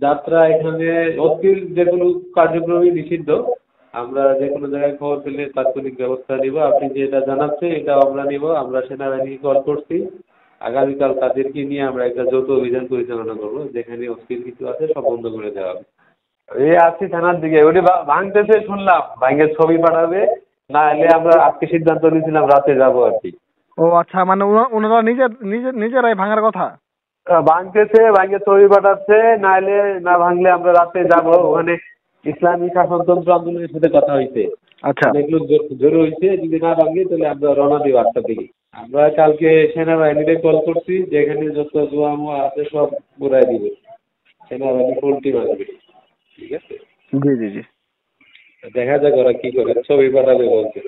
যাত্রা এখানে অস্থির যে কোনো কার্যক্রমই নিষিদ্ধ। আমরা যে কোনো জায়গায় খবর পেলে তাৎক্ষণিক ব্যবস্থা নিব। আপনি যেটা জানাচ্ছেন এটাও আমরা নিব। আমরা সেনাবাহিনীকে কল করছি। আগামীকাল তাদেরকে নিয়ে আমরা একটা যৌথ অভিযান পরিচালনা করবো, যেখানে অস্থির কিছু আছে সব বন্ধ করে দেওয়া হবে। এই আসছি থানার দিকে, ওটি ভাঙতেছে শুনলাম, ভাঙে ছবি পাঠাবে। না এলে আমরা আজকে সিদ্ধান্ত নিয়েছিলাম রাতে যাবো আর কি। ও আচ্ছা, মানে ওনারা নিজেরাই ভাঙার কথা। ভাঙতেছে, ভাঙে ছবি পাঠাচ্ছে, না এলে না ভাঙলে আমরা রাতে যাবো ওখানে। ইসলামী শাসনতন্ত্র আন্দোলনের সাথে কথা হয়েছে, আচ্ছা। অনেক লোক জড়ো হয়েছে। যদি না ভাঙে তাহলে আমরা রওনা দিব 8টার দিকে। আমরা কালকে সেনাবাহিনীতে কল করছি, যেখানে যত জোয়া মোয়া আছে সব ঘুরাই দিবে। সেনাবাহিনী ফুল টিম আসবে, ঠিক আছে। জি জি জি। দেখা যাক ওরা কি করে, ছবি পাঠাবে বলছে।